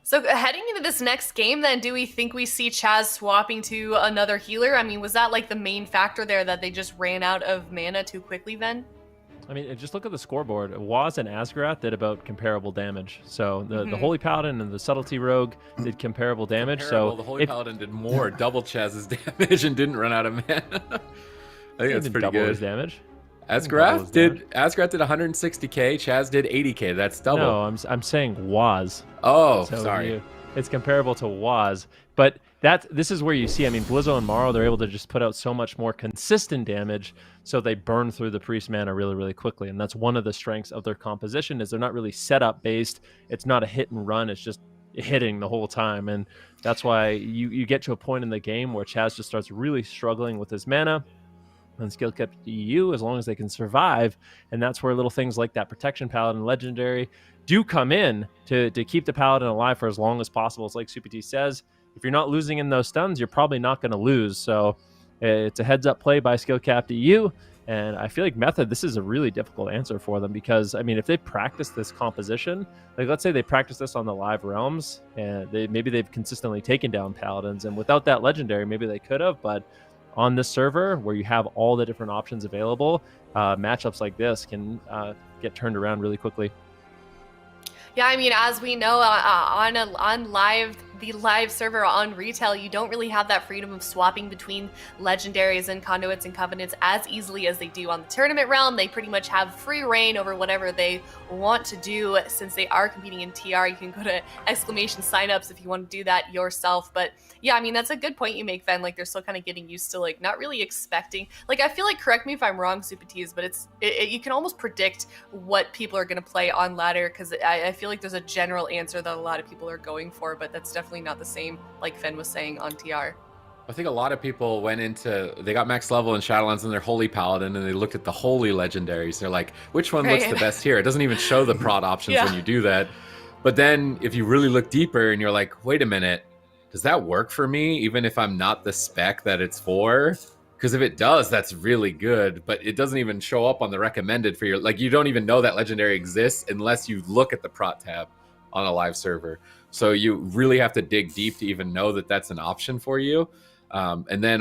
Speaker 1: So heading into this next game, then, do we think we see Chaz swapping to another healer? I mean, was that like the main factor there, that they just ran out of mana too quickly then?
Speaker 2: I mean, just look at the scoreboard. Waz and Asgrath did about comparable damage. So the Holy Paladin and the Subtlety Rogue did comparable damage. So
Speaker 4: the Holy Paladin did more, double Chaz's damage, and didn't run out of mana. I think that's pretty good.
Speaker 2: His damage.
Speaker 4: Asgrath did 160k. Chaz did 80k. That's double.
Speaker 2: No, I'm saying Waz.
Speaker 4: Oh,
Speaker 2: so
Speaker 4: sorry.
Speaker 2: It's comparable to Waz, but this is where you see. I mean, Blizzo and Maro, they're able to just put out so much more consistent damage, so they burn through the priest mana really, really quickly, and that's one of the strengths of their composition. Is they're not really setup based. It's not a hit and run. It's just hitting the whole time, and that's why you get to a point in the game where Chaz just starts really struggling with his mana. And Skillcap EU, as long as they can survive, and that's where little things like that Protection Paladin Legendary do come in to keep the Paladin alive for as long as possible. It's like Super T says, if you're not losing in those stuns, you're probably not going to lose. So it's a heads-up play by Skillcap EU, and I feel like Method, this is a really difficult answer for them because, I mean, if they practice this composition, like let's say they practice this on the live realms, and maybe they've consistently taken down Paladins, and without that Legendary, maybe they could have, but on this server where you have all the different options available, matchups like this can get turned around really quickly.
Speaker 1: Yeah, I mean, as we know, on the live server on retail, you don't really have that freedom of swapping between legendaries and conduits and covenants as easily as they do on the tournament realm. They pretty much have free reign over whatever they want to do. Since they are competing in TR, you can go to exclamation signups if you want to do that yourself. But yeah, I mean, that's a good point you make, Ven. Like, they're still kind of getting used to, like, not really expecting, like, I feel like, correct me if I'm wrong, Super T's, but you can almost predict what people are going to play on ladder, because I feel like there's a general answer that a lot of people are going for, but that's definitely not the same, like Fen was saying, on TR.
Speaker 4: I think a lot of people they got max level in Shadowlands and their Holy Paladin, and they looked at the Holy Legendaries. They're like, which one looks the best here? It doesn't even show the prod options when you do that. But then if you really look deeper and you're like, wait a minute, does that work for me even if I'm not the spec that it's for? Because if it does, that's really good, but it doesn't even show up on the recommended for your, like, you don't even know that Legendary exists unless you look at the prot tab on a live server. So you really have to dig deep to even know that that's an option for you. And then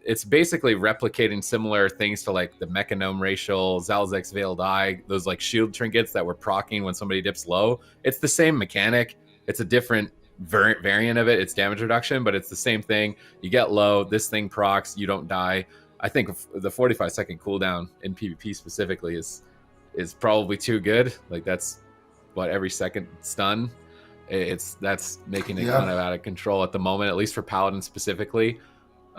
Speaker 4: it's basically replicating similar things to like the Mechanome Racial, Zalzek's Veiled Eye, those like shield trinkets that were proccing when somebody dips low. It's the same mechanic. It's a different variant of it. It's damage reduction, but it's the same thing. You get low, this thing procs, you don't die. I think the 45-second cooldown in PvP specifically is probably too good. Like that's what, every second stun. That's making it kind of out of control at the moment, at least for Paladin specifically.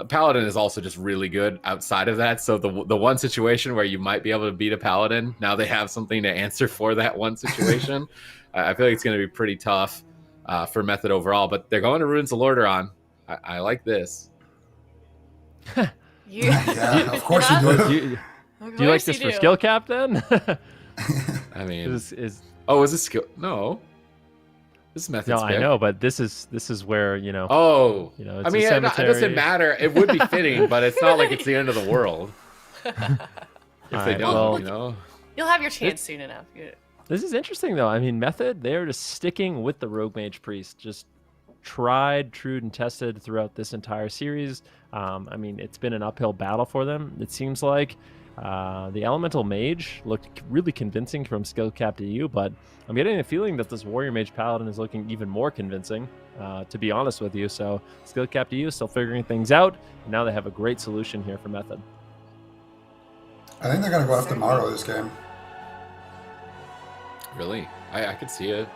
Speaker 4: Paladin is also just really good outside of that. So the one situation where you might be able to beat a Paladin, now they have something to answer for that one situation. I feel like it's going to be pretty tough for Method overall. But they're going to Ruins of Lordaeron. I like this.
Speaker 3: Yeah, of course you do.
Speaker 2: Do you like this for skill cap then?
Speaker 4: I mean,
Speaker 2: is
Speaker 4: it skill? No. This is Method's
Speaker 2: no,
Speaker 4: pick.
Speaker 2: I know, but this is where
Speaker 4: it's
Speaker 2: I mean,
Speaker 4: it doesn't matter. It would be fitting, but it's not like it's the end of the world. If they don't,
Speaker 1: you'll have your chance soon enough.
Speaker 2: This is interesting though. I mean, Method, they're just sticking with the Rogue Mage Priest, just tried, true, and tested throughout this entire series. I mean, it's been an uphill battle for them. It seems like the Elemental Mage looked really convincing from skill cap to you, but I'm getting the feeling that this Warrior Mage Paladin is looking even more convincing, to be honest with you. So skill cap to you, still figuring things out, and now they have a great solution here for Method.
Speaker 3: I think they're going to go after Morrow this game.
Speaker 4: Really? I could see it.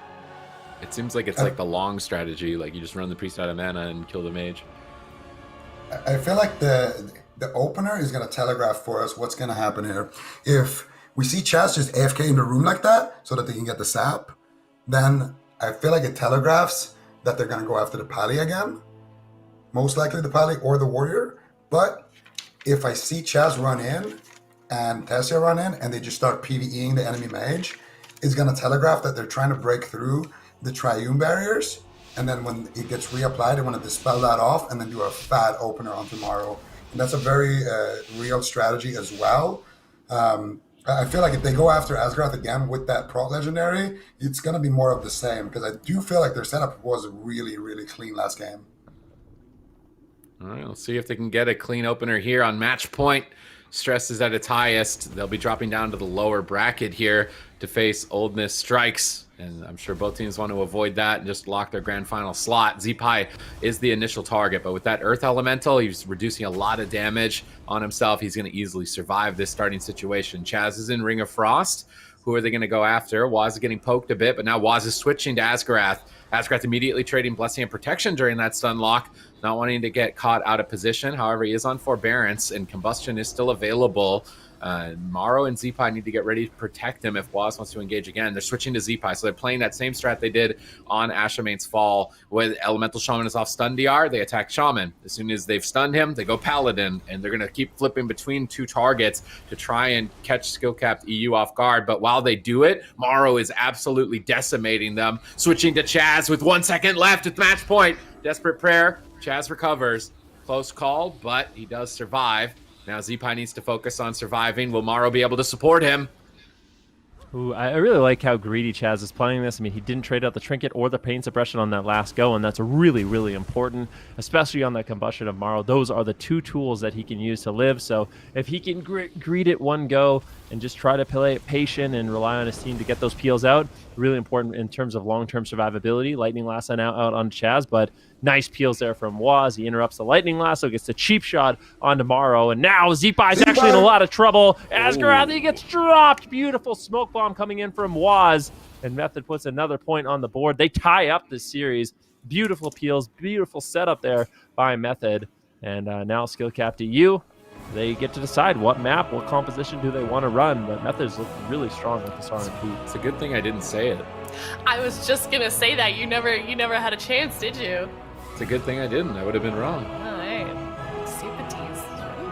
Speaker 4: It seems like it's like the long strategy, like you just run the priest out of mana and kill the mage.
Speaker 3: I feel like the opener is going to telegraph for us what's going to happen here. If we see Chaz just AFK in the room like that so that they can get the sap, then I feel like it telegraphs that they're going to go after the Pally again. Most likely the Pally or the Warrior. But if I see Chaz run in and Tessia run in and they just start PvEing the enemy mage, it's going to telegraph that they're trying to break through the triune barriers. And then when it gets reapplied, they want to dispel that off and then do a fat opener on tomorrow. And that's a very real strategy as well. I feel like if they go after Asgarath again with that Prot Legendary, it's going to be more of the same, because I do feel like their setup was really, really clean last game.
Speaker 4: All right, let's see if they can get a clean opener here on match point. Stress is at its highest. They'll be dropping down to the lower bracket here to face Oldness Strikes. And I'm sure both teams want to avoid that and just lock their grand final slot. Zeepai is the initial target, but with that Earth Elemental, he's reducing a lot of damage on himself. He's going to easily survive this starting situation. Chaz is in Ring of Frost. Who are they going to go after? Waz is getting poked a bit, but now Waz is switching to Asgarath. Asgarath immediately trading Blessing and Protection during that stun lock, not wanting to get caught out of position. However, he is on Forbearance, and Combustion is still available. Morrow and Zeepai need to get ready to protect him if Waz wants to engage again. They're switching to Zeepai, so they're playing that same strat they did on Ashamane's Fall. When Elemental Shaman is off stun DR, they attack Shaman. As soon as they've stunned him, they go Paladin, and they're going to keep flipping between two targets to try and catch skill-capped EU off guard. But while they do it, Morrow is absolutely decimating them. Switching to Chaz with 1 second left at match point. Desperate Prayer. Chaz recovers. Close call, but he does survive. Now Zeepai needs to focus on surviving. Will Morrow be able to support him?
Speaker 2: Ooh, I really like how greedy Chaz is playing this. I mean, he didn't trade out the Trinket or the Pain Suppression on that last go, and that's really, really important, especially on that Combustion of Morrow. Those are the two tools that he can use to live. So if he can greed it one go and just try to play it patient and rely on his team to get those peels out, really important in terms of long-term survivability. Lightning Lasso now out on Chaz, but nice peels there from Waz. He interrupts the Lightning Lasso, gets the cheap shot on tomorrow, and now Zeepai's actually in a lot of trouble. Asgarath, he gets dropped. Beautiful smoke bomb coming in from Waz, and Method puts another point on the board. They tie up this series. Beautiful peels, beautiful setup there by Method, and now skill cap to you. They get to decide what map, what composition do they want to run, but Method's looking really strong with this RNP.
Speaker 4: It's a good thing I didn't say it.
Speaker 1: I was just gonna say that. You never had a chance, did you?
Speaker 4: It's a good thing I didn't. I would have been wrong.
Speaker 1: All right. Super teams.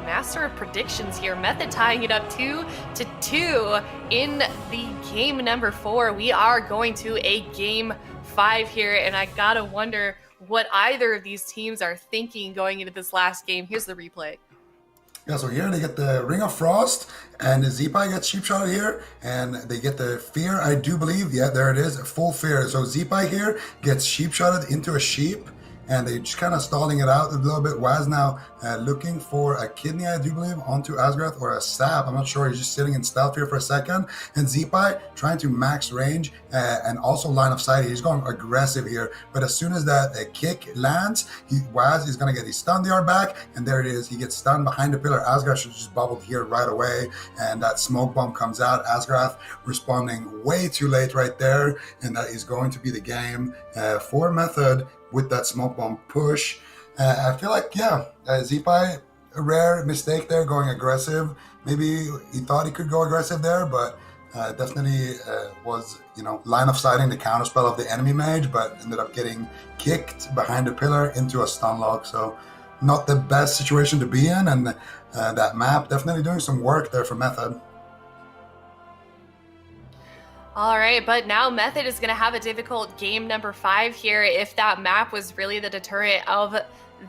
Speaker 1: Master of predictions here. Method tying it up 2-2 in the game number 4. We are going to a game 5 here, and I gotta wonder what either of these teams are thinking going into this last game. Here's the replay.
Speaker 3: Yeah, so here they get the Ring of Frost, and the Zeepai gets sheep shot here, and they get the fear, I do believe. Yeah, there it is, full fear. So Zeepai here gets sheep shotted into a sheep, and they're just kind of stalling it out a little bit. Waz now looking for a kidney, I do believe, onto Asgrath, or a sap. I'm not sure. He's just sitting in stealth here for a second. And Zeepai trying to max range and also line of sight. He's going aggressive here. But as soon as that kick lands, Waz is going to get his stun DR back. And there it is. He gets stunned behind the pillar. Asgrath should just bubbled here right away. And that smoke bomb comes out. Asgrath responding way too late right there. And that is going to be the game for Method with that smoke bomb push. I feel like, Zeepai, a rare mistake there, going aggressive. Maybe he thought he could go aggressive there, but definitely was, line of sighting the counterspell of the enemy mage, but ended up getting kicked behind the pillar into a stun lock. So not the best situation to be in, and that map definitely doing some work there for Method.
Speaker 1: All right, but now Method is going to have a difficult game number 5 here. If that map was really the deterrent of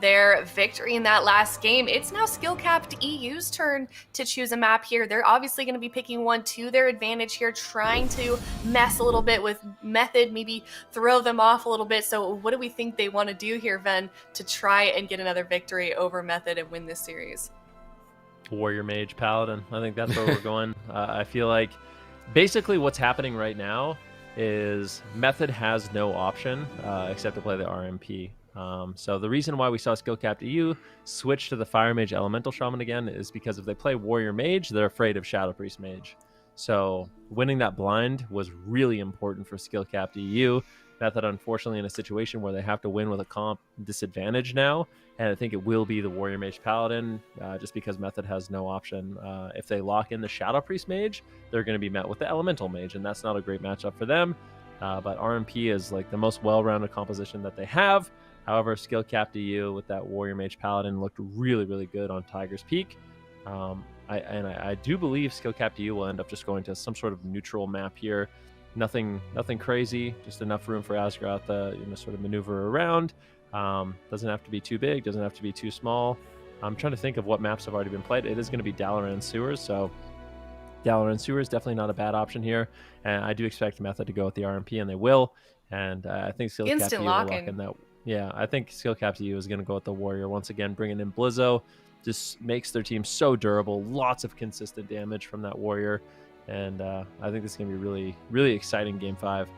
Speaker 1: their victory in that last game, it's now skill-capped EU's turn to choose a map here. They're obviously going to be picking one to their advantage here, trying to mess a little bit with Method, maybe throw them off a little bit. So what do we think they want to do here, Ven, to try and get another victory over Method and win this series?
Speaker 2: Warrior Mage Paladin. I think that's where we're going. I feel like basically what's happening right now is Method has no option except to play the RMP. So the reason why we saw skill capped EU switch to the Fire Mage Elemental Shaman again is because if they play Warrior Mage, they're afraid of Shadow Priest Mage. So winning that blind was really important for skill capped EU. Method, unfortunately, in a situation where they have to win with a comp disadvantage now, and I think it will be the Warrior Mage Paladin, just because Method has no option. If they lock in the Shadow Priest Mage, they're going to be met with the Elemental Mage, and that's not a great matchup for them. But RMP is like the most well-rounded composition that they have. However, skill capped EU with that Warrior Mage Paladin looked really, really good on Tiger's Peak. I do believe skill capped EU will end up just going to some sort of neutral map here. Nothing crazy, just enough room for Asgrath to sort of maneuver around. Doesn't have to be too big, doesn't have to be too small. I'm trying to think of what maps have already been played. It is going to be Dalaran Sewers, so Dalaran Sewers definitely not a bad option here. And I do expect Method to go with the RMP, and they will. And I think skill capped EU will lock in that. Yeah, I think skill capped EU is going to go with the Warrior once again, bringing in Blizzo. Just makes their team so durable. Lots of consistent damage from that Warrior. And I think this is going to be really, really exciting Game 5.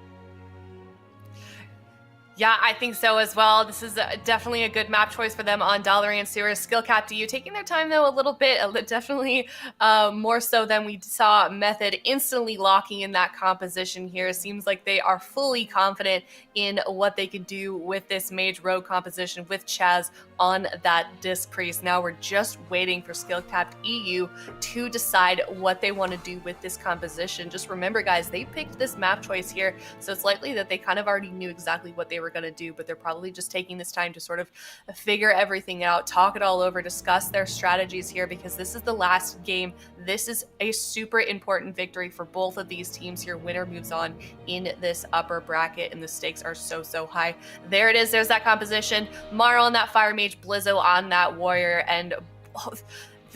Speaker 1: Yeah, I think so as well. This is definitely a good map choice for them on Dalaran Sewers. Skill capped EU taking their time though a little bit, definitely more so than we saw Method instantly locking in that composition here. It seems like they are fully confident in what they can do with this Mage Rogue composition with Chaz on that Disc Priest. Now we're just waiting for skill capped EU to decide what they want to do with this composition. Just remember, guys, they picked this map choice here, so it's likely that they kind of already knew exactly what they were going to do, but they're probably just taking this time to sort of figure everything out, talk it all over, discuss their strategies here, because this is the last game. This is a super important victory for both of these teams here. Winner moves on in this upper bracket, and the stakes are so high. There it is. There's that composition. Maro on that Fire Mage, Blizzo on that Warrior, and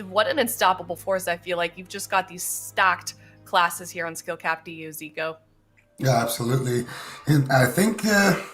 Speaker 1: what an unstoppable force. I feel like you've just got these stacked classes here on skill capped EU, Zico.
Speaker 3: Yeah, absolutely. And I think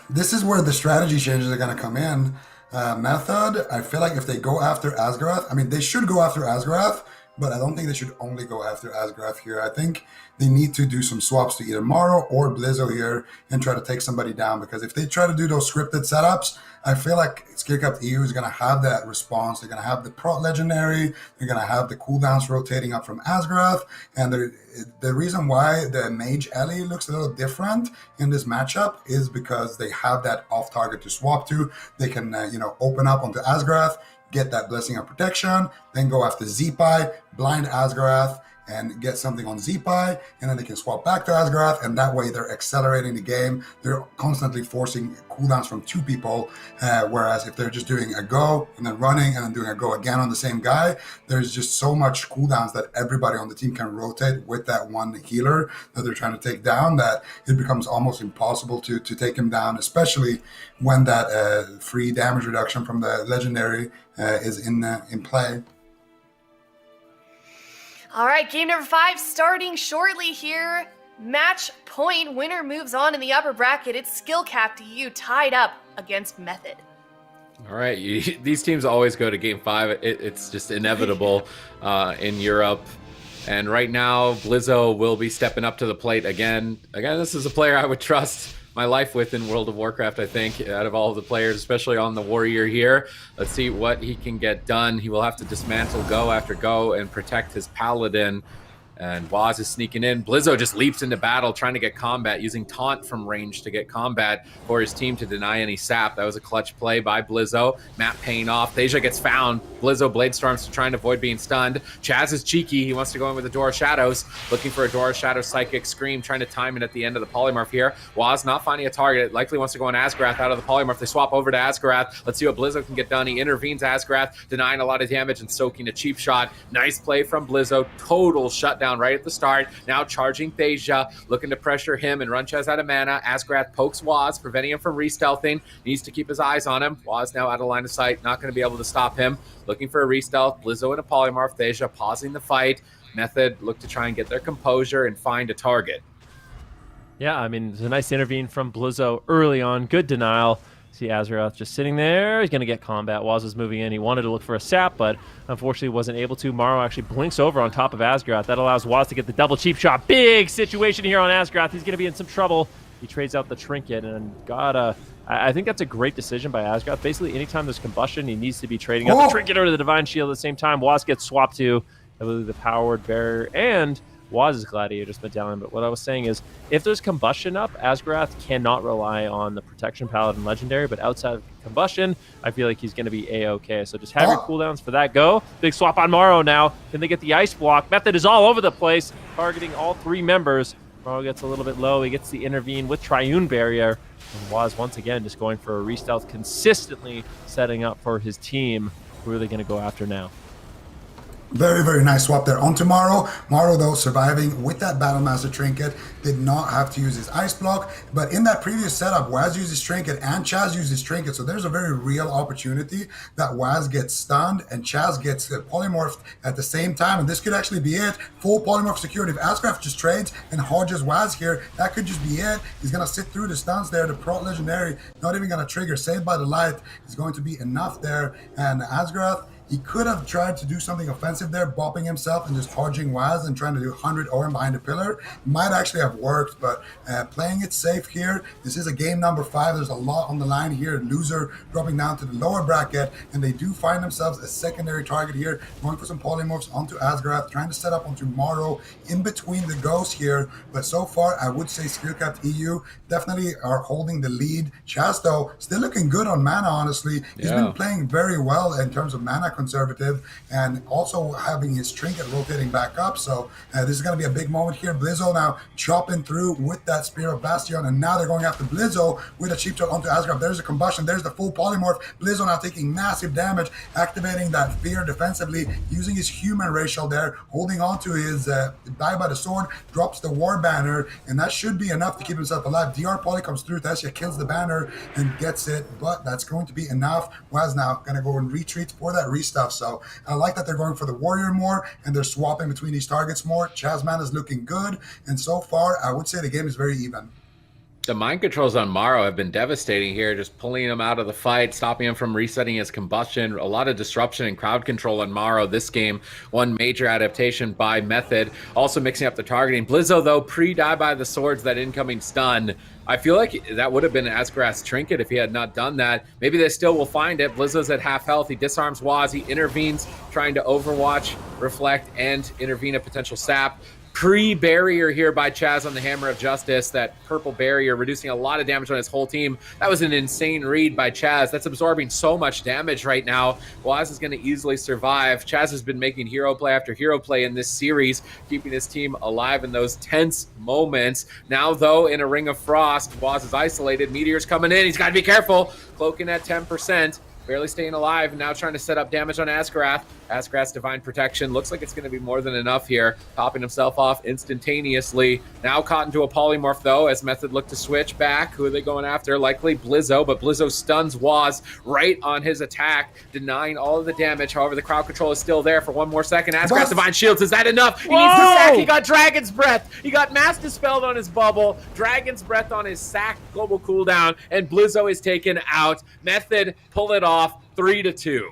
Speaker 3: this is where the strategy changes are going to come in. Method, I feel like if they go after Asgrath, I mean, they should go after Asgrath, but I don't think they should only go after Asgrath here. I think they need to do some swaps to either Maro or Blizzo here and try to take somebody down, because if they try to do those scripted setups, I feel like Skill Capped EU is going to have that response. They're going to have the Prot Legendary. They're going to have the cooldowns rotating up from Asgrath. And the reason why the Mage Ellie looks a little different in this matchup is because they have that off target to swap to. They can, open up onto Asgrath, get that Blessing of Protection, then go after Zeepai, blind Asgrath, and get something on Zeepai, and then they can swap back to Asgrath, and that way they're accelerating the game. They're constantly forcing cooldowns from two people, whereas if they're just doing a go and then running and then doing a go again on the same guy, there's just so much cooldowns that everybody on the team can rotate with that one healer that they're trying to take down, that it becomes almost impossible to take him down, especially when that free damage reduction from the legendary is in play.
Speaker 1: All right, game number 5 starting shortly here. Match point. Winner moves on in the upper bracket. It's skill capped EU tied up against Method.
Speaker 4: All right, these teams always go to game 5. It's just inevitable in Europe. And right now, Blizzo will be stepping up to the plate again. Again, this is a player I would trust my life with in World of Warcraft, I think, out of all of the players, especially on the Warrior here. Let's see what he can get done. He will have to dismantle go after go and protect his Paladin. And Waz is sneaking in. Blizzo just leaps into battle, trying to get combat, using taunt from range to get combat for his team to deny any sap. That was a clutch play by Blizzo. Map paying off. Thasia gets found. Blizzo blade storms to try and avoid being stunned. Chaz is cheeky. He wants to go in with a Door of Shadows, looking for a Door of Shadows Psychic Scream, trying to time it at the end of the polymorph here. Waz not finding a target. Likely wants to go on Asgarath out of the polymorph. They swap over to Asgarath. Let's see what Blizzo can get done. He intervenes Asgarath, denying a lot of damage and soaking a cheap shot. Nice play from Blizzo. Total shutdown right at the start. Now charging Thasia, looking to pressure him and run Chaz out of mana. Asgarath pokes Waz, preventing him from re-stealthing. Needs to keep his eyes on him. Waz now out of line of sight, not going to be able to stop him. Looking for a re-stealth. Blizzo in a polymorph. Thasia pausing the fight. Method look to try and get their composure and find a target.
Speaker 2: Yeah, I mean, there's a nice intervene from Blizzo early on. Good denial. See Azeroth just sitting there. He's going to get combat. Waz was moving in. He wanted to look for a sap, but unfortunately wasn't able to. Morrow actually blinks over on top of Asgarath. That allows Waz to get the double cheap shot. Big situation here on Asgarath. He's going to be in some trouble. He trades out the trinket and I think that's a great decision by Asgarath. Basically, anytime there's combustion, he needs to be trading out the trinket or the Divine Shield at the same time. Waz gets swapped to, I believe, the Powered Barrier and Waz's Gladiator's Medallion. But what I was saying is, if there's combustion up, Asgarath cannot rely on the Protection Paladin Legendary, but outside of combustion, I feel like he's going to be A-okay. So just have your cooldowns for that go. Big swap on Morrow now. Can they get the Ice Block? Method is all over the place, targeting all 3 members. Morrow gets a little bit low. He gets the intervene with Triune Barrier. And Waz, once again, just going for a re-stealth, consistently setting up for his team. Who are they going to go after now?
Speaker 3: Very, very nice swap there onto Morrow. Morrow, though, surviving with that Battlemaster Trinket, did not have to use his Ice Block. But in that previous setup, Waz used his Trinket and Chaz used his Trinket. So there's a very real opportunity that Waz gets stunned and Chaz gets polymorphed at the same time. And this could actually be it. Full polymorph security. If Asgarath just trades and hodges Waz here, that could just be it. He's going to sit through the stuns there. The Pro Legendary, not even going to trigger. Saved by the Light is going to be enough there. And Asgarath, he could have tried to do something offensive there, bopping himself and just hodging Waz and trying to do 100 OM behind the pillar. Might actually have worked, but playing it safe here. This is a game number 5. There's a lot on the line here. Loser dropping down to the lower bracket, and they do find themselves a secondary target here. Going for some polymorphs onto Asgarath, trying to set up onto Morrow in between the ghosts here. But so far, I would say skill capped EU definitely are holding the lead. Chaz, though, still looking good on mana, honestly. He's been playing very well in terms of mana conservative, and also having his trinket rotating back up. So this is going to be a big moment here. Blizzo now chopping through with that Spear of Bastion, and now they're going after Blizzo with a cheap shot onto Asgarath. There's a combustion. There's the full polymorph. Blizzo now taking massive damage, activating that fear defensively, using his human racial there, holding on to his die by the sword, drops the war banner, and that should be enough to keep himself alive. DR Poly comes through. Tasha kills the banner and gets it, but that's going to be enough. Waz now going to go and retreat for that restuff. So I like that they're going for the warrior more and they're swapping between these targets more. Chazman is looking good, and so far I would say the game is very even.
Speaker 4: The mind controls on Morrow have been devastating here, just pulling him out of the fight, stopping him from resetting his combustion. A lot of disruption and crowd control on Morrow this game. One major adaptation by Method. Also mixing up the targeting. Blizzo, though, pre-die by the swords, that incoming stun. I feel like that would have been Asgarath's trinket if he had not done that. Maybe they still will find it. Blizzo's at half health. He disarms Waz. He intervenes, trying to overwatch, reflect, and intervene a potential sap. Pre-barrier here by Chaz on the Hammer of Justice. That purple barrier reducing a lot of damage on his whole team. That was an insane read by Chaz. That's absorbing so much damage right now. Waz is going to easily survive. Chaz has been making hero play after hero play in this series, keeping his team alive in those tense moments. Now, though, in a Ring of Frost, Waz is isolated. Meteor's coming in. He's got to be careful. Cloaking at 10%. Barely staying alive, and now trying to set up damage on Asgarath. Asgrath's Divine Protection looks like it's going to be more than enough here, topping himself off instantaneously. Now caught into a polymorph, though, as Method look to switch back. Who are they going after? Likely Blizzo, but Blizzo stuns Waz right on his attack, denying all of the damage. However, the crowd control is still there for one more second. Asgrath's Divine Shields, is that enough? He needs the sack. He got Dragon's Breath. He got Mass Dispelled on his bubble, Dragon's Breath on his sack global cooldown, and Blizzo is taken out. Method pull it off 3-2.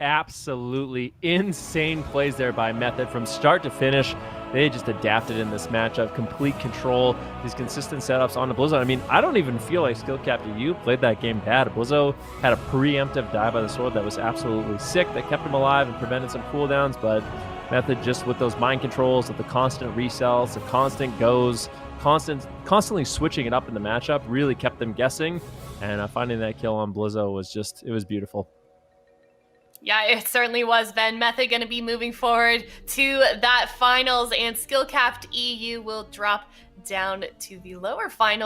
Speaker 2: Absolutely insane plays there by Method from start to finish. They just adapted in this matchup. Complete control, these consistent setups on the Blizzo. I mean, I don't even feel like Skill Captain U played that game bad. Blizzo had a preemptive dive by the sword that was absolutely sick, that kept him alive and prevented some cooldowns, but Method just with those mind controls, with the constant resells, the constant goes, constantly switching it up in the matchup, really kept them guessing. And finding that kill on Blizzo was just, it was beautiful.
Speaker 1: Yeah, it certainly was, Ben. Method going to be moving forward to that finals, and Skill Capped EU will drop down to the lower final.